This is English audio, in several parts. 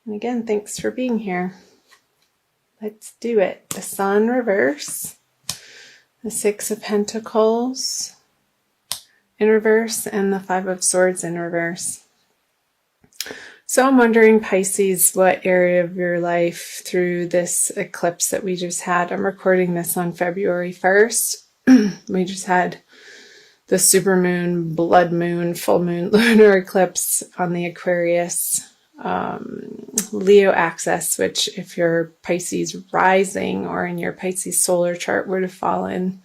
And again, thanks for being here. Let's do it. The Sun reverse, the Six of Pentacles in reverse, and the Five of Swords in reverse. So I'm wondering, Pisces, what area of your life through this eclipse that we just had? I'm recording this on February 1st. We just had the supermoon, blood moon, full moon, lunar eclipse on the Aquarius Leo axis, which if your Pisces rising or in your Pisces solar chart would have fallen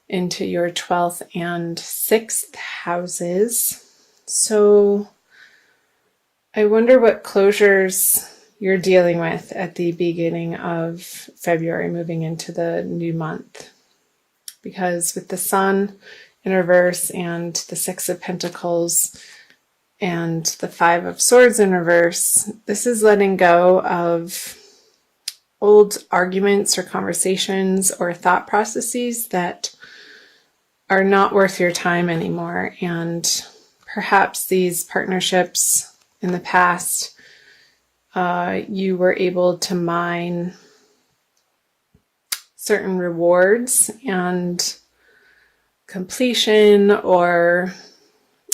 into your 12th and 6th houses. So I wonder what closures you're dealing with at the beginning of February, moving into the new month. Because with the Sun in reverse and the Six of Pentacles and the Five of Swords in reverse, this is letting go of old arguments or conversations or thought processes that are not worth your time anymore. And perhaps these partnerships in the past, you were able to mine certain rewards and completion or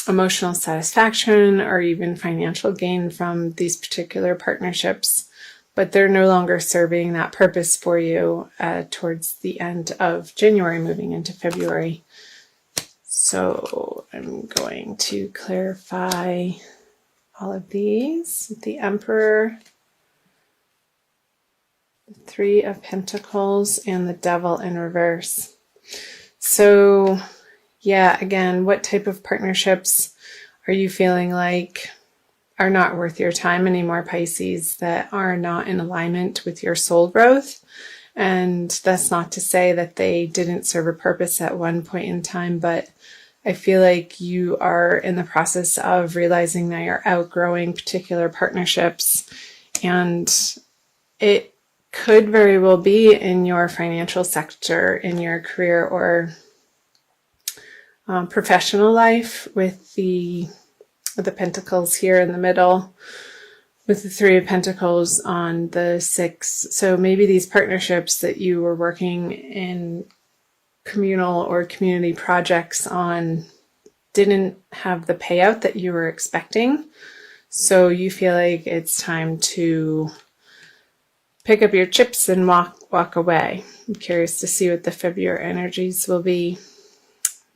emotional satisfaction or even financial gain from these particular partnerships, but they're no longer serving that purpose for you towards the end of January, moving into February. So I'm going to clarify all of these. The Emperor, the Three of Pentacles, and the Devil in reverse. So yeah, again, what type of partnerships are you feeling like are not worth your time anymore, Pisces, that are not in alignment with your soul growth? And that's not to say that they didn't serve a purpose at one point in time, but I feel like you are in the process of realizing that you're outgrowing particular partnerships, and it could very well be in your financial sector, in your career or professional life, with the Pentacles here in the middle, with the Three of Pentacles on the 6. So maybe these partnerships that you were working in communal or community projects on didn't have the payout that you were expecting. So you feel like it's time to pick up your chips and walk away. I'm curious to see what the February energies will be.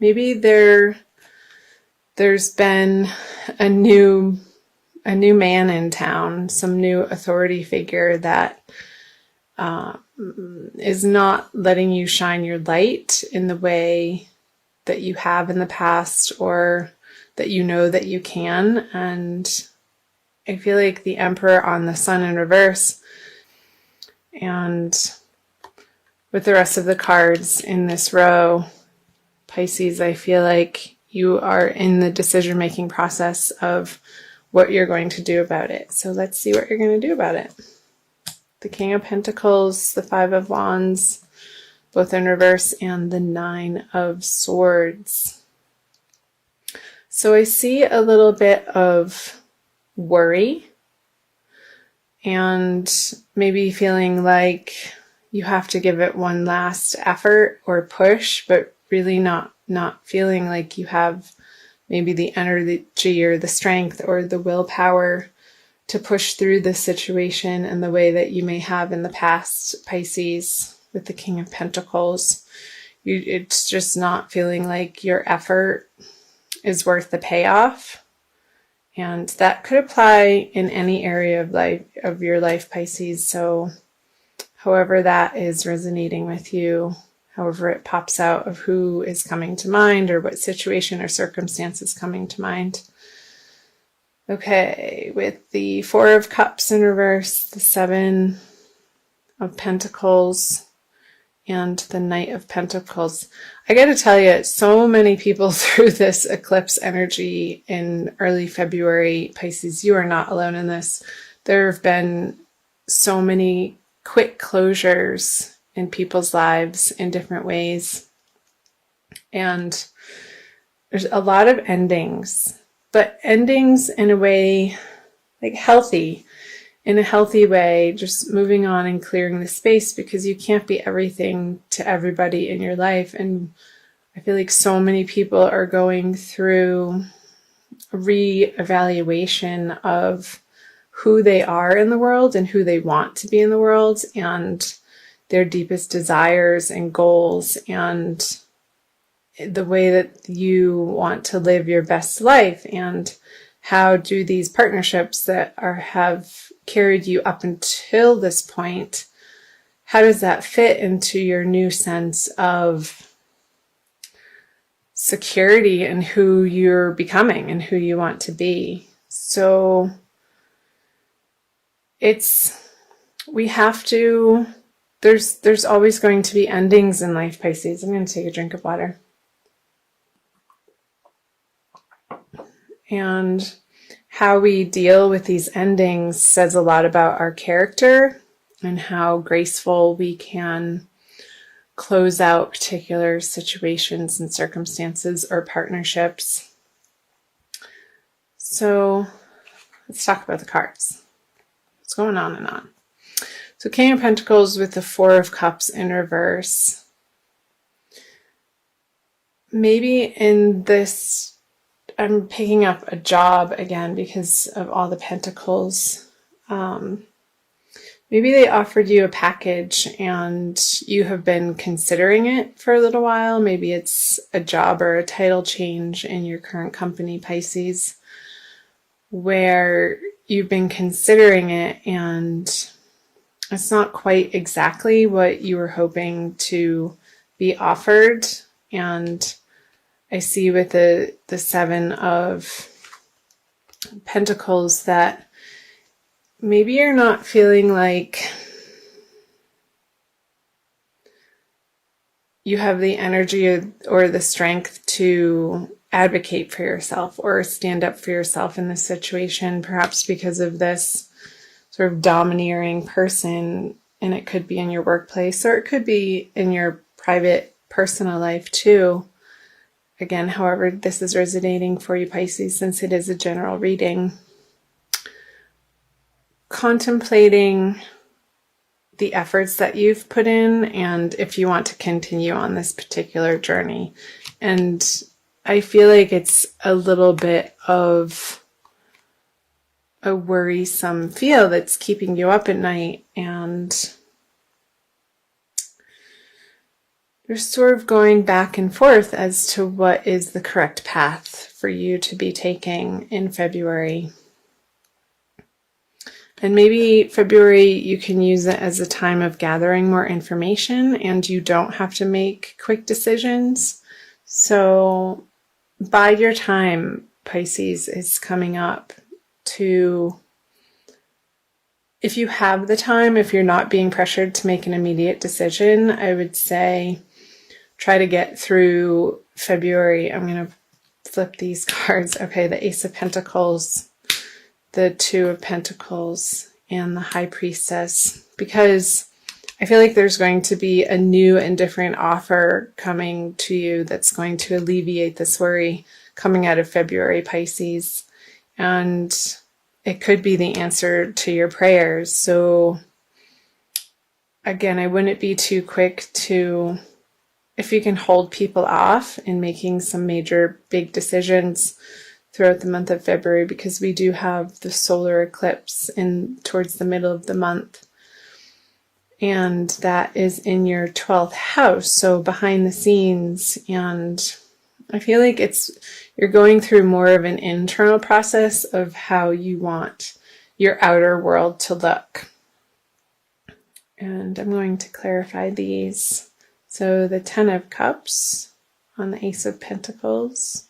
Maybe there's been a new man in town, some new authority figure that is not letting you shine your light in the way that you have in the past, or that you know that you can. And I feel like the Emperor on the Sun in reverse, and with the rest of the cards in this row, Pisces, I feel like you are in the decision-making process of what you're going to do about it. So let's see what you're going to do about it. The King of Pentacles, the Five of Wands, both in reverse, and the Nine of Swords. So I see a little bit of worry and maybe feeling like you have to give it one last effort or push, but really not feeling like you have maybe the energy or the strength or the willpower to push through this situation in the way that you may have in the past, Pisces, with the King of Pentacles. It's just not feeling like your effort is worth the payoff. And that could apply in any area of your life, Pisces. So however that is resonating with you, however it pops out of who is coming to mind or what situation or circumstance is coming to mind. Okay, with the Four of Cups in reverse, the Seven of Pentacles, and the Knight of Pentacles. I got to tell you, so many people through this eclipse energy in early February, Pisces, you are not alone in this. There have been so many quick closures in people's lives in different ways. And there's a lot of endings, but endings in a way like healthy in a healthy way, just moving on and clearing the space, because you can't be everything to everybody in your life. And I feel like so many people are going through a re-evaluation of who they are in the world and who they want to be in the world, and their deepest desires and goals, and the way that you want to live your best life, and how do these partnerships that have carried you up until this point, how does that fit into your new sense of security and who you're becoming and who you want to be? So we have to, there's always going to be endings in life, Pisces. I'm going to take a drink of water. And how we deal with these endings says a lot about our character and how graceful we can close out particular situations and circumstances or partnerships. So let's talk about the cards. What's going on and on? So King of Pentacles with the Four of Cups in reverse. Maybe in this, I'm picking up a job again because of all the pentacles. Maybe they offered you a package and you have been considering it for a little while. Maybe it's a job or a title change in your current company, Pisces, where you've been considering it and it's not quite exactly what you were hoping to be offered. And I see with the Seven of Pentacles that maybe you're not feeling like you have the energy or the strength to advocate for yourself or stand up for yourself in this situation, perhaps because of this sort of domineering person. And it could be in your workplace or it could be in your private personal life too. Again, however this is resonating for you, Pisces, since it is a general reading. Contemplating the efforts that you've put in and if you want to continue on this particular journey. And I feel like it's a little bit of a worrisome feel that's keeping you up at night, and you're sort of going back and forth as to what is the correct path for you to be taking in February. And maybe February, you can use it as a time of gathering more information and you don't have to make quick decisions. So bide your time, Pisces, is coming up to, if you have the time, if you're not being pressured to make an immediate decision, I would say try to get through February. I'm going to flip these cards. Okay, the Ace of Pentacles, the Two of Pentacles, and the High Priestess, because I feel like there's going to be a new and different offer coming to you that's going to alleviate this worry coming out of February, Pisces. And it could be the answer to your prayers. So again, I wouldn't be too quick to, if you can hold people off in making some major big decisions throughout the month of February, because we do have the solar eclipse in towards the middle of the month. And that is in your 12th house, so behind the scenes. And I feel like you're going through more of an internal process of how you want your outer world to look. And I'm going to clarify these. So the Ten of Cups on the Ace of Pentacles,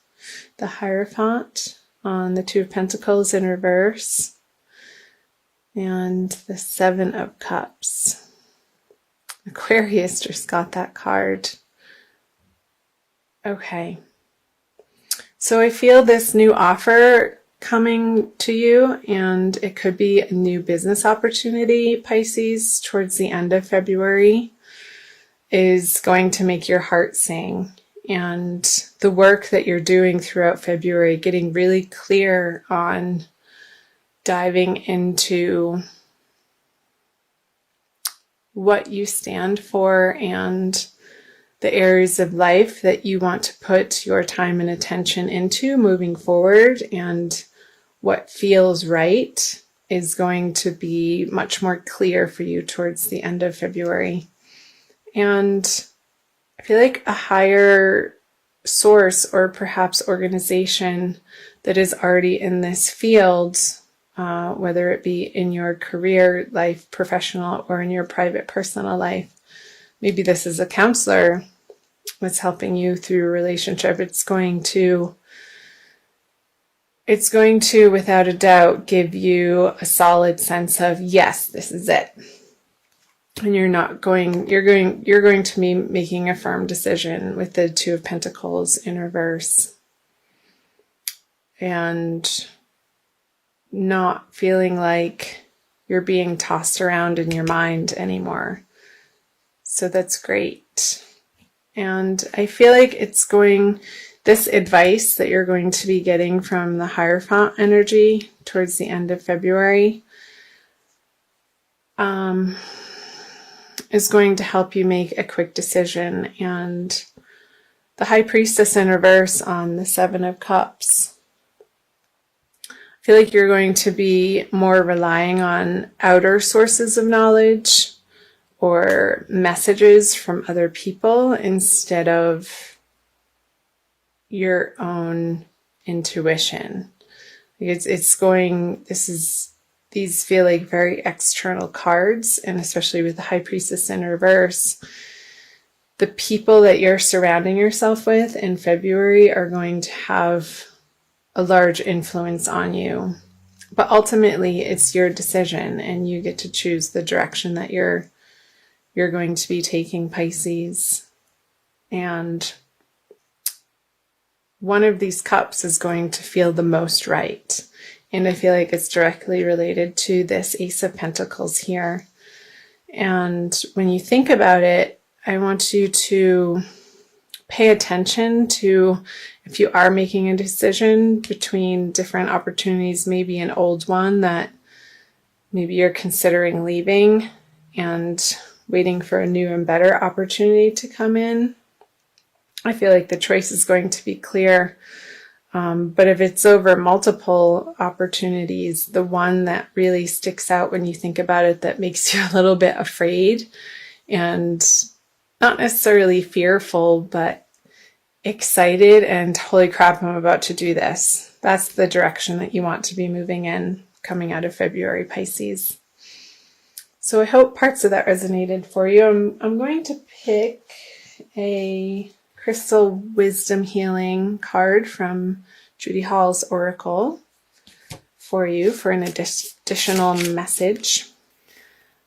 the Hierophant on the Two of Pentacles in reverse, and the Seven of Cups. Aquarius just got that card. Okay. So I feel this new offer coming to you, and it could be a new business opportunity, Pisces, towards the end of February, is going to make your heart sing. And the work that you're doing throughout February, getting really clear on diving into what you stand for and the areas of life that you want to put your time and attention into moving forward, and what feels right is going to be much more clear for you towards the end of February. And I feel like a higher source or perhaps organization that is already in this field, whether it be in your career life, professional, or in your private personal life. Maybe this is a counselor that's helping you through a relationship. It's going to, without a doubt, give you a solid sense of, yes, this is it. And you're going to be making a firm decision with the Two of Pentacles in reverse. And not feeling like you're being tossed around in your mind anymore. So that's great. And I feel like this advice that you're going to be getting from the Hierophant energy towards the end of February is going to help you make a quick decision. And the High Priestess in reverse on the Seven of Cups. I feel like you're going to be more relying on outer sources of knowledge or messages from other people instead of your own intuition. These feel like very external cards, and especially with the High Priestess in reverse, the people that you're surrounding yourself with in February are going to have a large influence on you. But ultimately, it's your decision, and you get to choose the direction that you're going to be taking, Pisces. And one of these cups is going to feel the most right. And I feel like it's directly related to this Ace of Pentacles here. And when you think about it, I want you to pay attention to, if you are making a decision between different opportunities, maybe an old one that maybe you're considering leaving and waiting for a new and better opportunity to come in. I feel like the choice is going to be clear. But if it's over multiple opportunities, the one that really sticks out when you think about it, that makes you a little bit afraid and not necessarily fearful, but excited and holy crap, I'm about to do this. That's the direction that you want to be moving in coming out of February, Pisces. So I hope parts of that resonated for you. I'm going to pick a Crystal Wisdom Healing card from Judy Hall's Oracle for you for an additional message.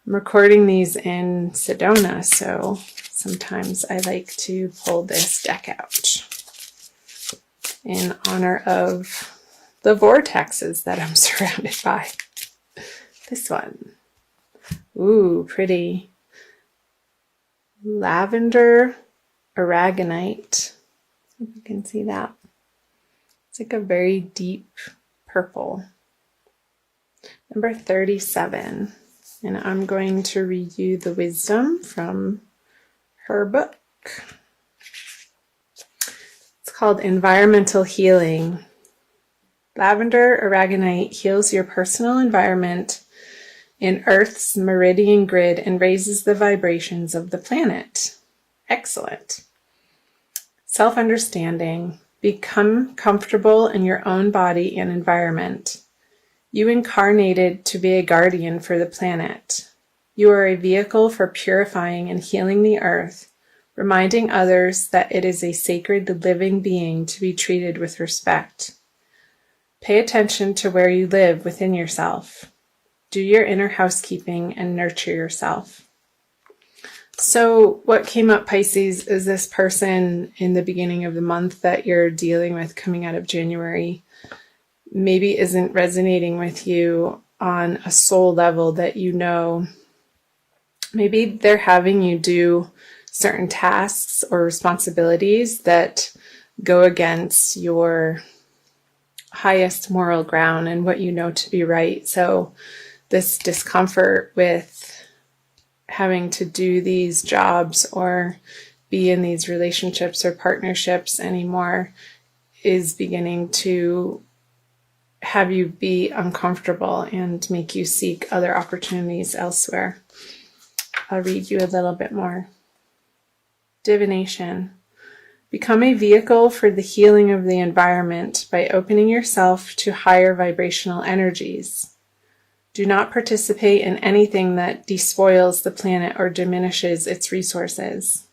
I'm recording these in Sedona, so sometimes I like to pull this deck out in honor of the vortexes that I'm surrounded by. This one. Ooh, pretty. Lavender aragonite. If you can see that. It's like a very deep purple. Number 37. And I'm going to read you the wisdom from her book. It's called Environmental Healing. Lavender aragonite heals your personal environment in Earth's meridian grid and raises the vibrations of the planet. Excellent. Self-understanding. Become comfortable in your own body and environment. You incarnated to be a guardian for the planet. You are a vehicle for purifying and healing the earth, reminding others that it is a sacred living being to be treated with respect. Pay attention to where you live within yourself. Do your inner housekeeping and nurture yourself. So what came up, Pisces, is this person in the beginning of the month that you're dealing with coming out of January maybe isn't resonating with you on a soul level that you know. Maybe they're having you do certain tasks or responsibilities that go against your highest moral ground and what you know to be right. So this discomfort with having to do these jobs or be in these relationships or partnerships anymore is beginning to have you be uncomfortable and make you seek other opportunities elsewhere. I'll read you a little bit more. Divination. Become a vehicle for the healing of the environment by opening yourself to higher vibrational energies. Do not participate in anything that despoils the planet or diminishes its resources.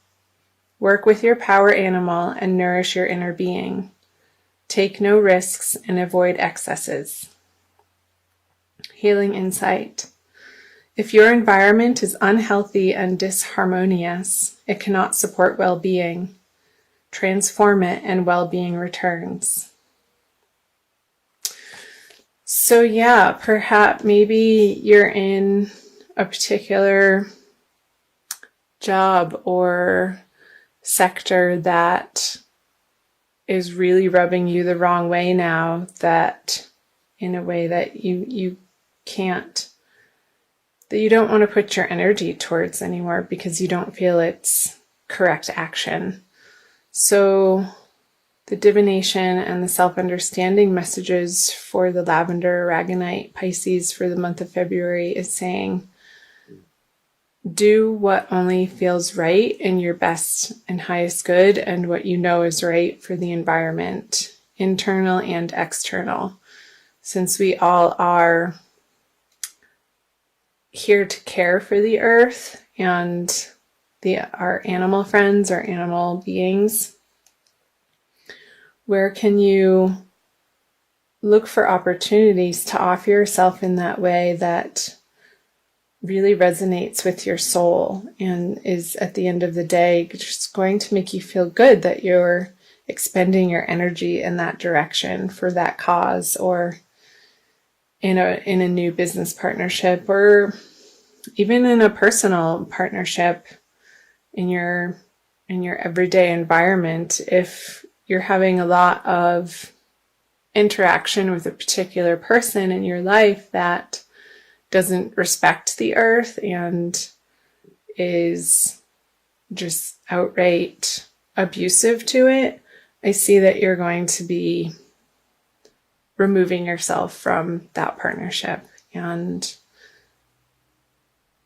Work with your power animal and nourish your inner being. Take no risks and avoid excesses. Healing insight. If your environment is unhealthy and disharmonious, it cannot support well-being. Transform it and well-being returns. So yeah, perhaps maybe you're in a particular job or sector that is really rubbing you the wrong way now, that in a way that you can't, that you don't want to put your energy towards anymore because you don't feel it's correct action. So the divination and the self-understanding messages for the lavender aragonite Pisces for the month of February is saying, do what only feels right in your best and highest good and what you know is right for the environment, internal and external. Since we all are here to care for the earth and our animal friends, our animal beings, where can you look for opportunities to offer yourself in that way that really resonates with your soul and is at the end of the day just going to make you feel good that you're expending your energy in that direction for that cause, or in a new business partnership, or even in a personal partnership in your everyday environment. If you're having a lot of interaction with a particular person in your life that doesn't respect the earth and is just outright abusive to it, I see that you're going to be removing yourself from that partnership, and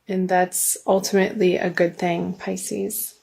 that's ultimately a good thing, Pisces.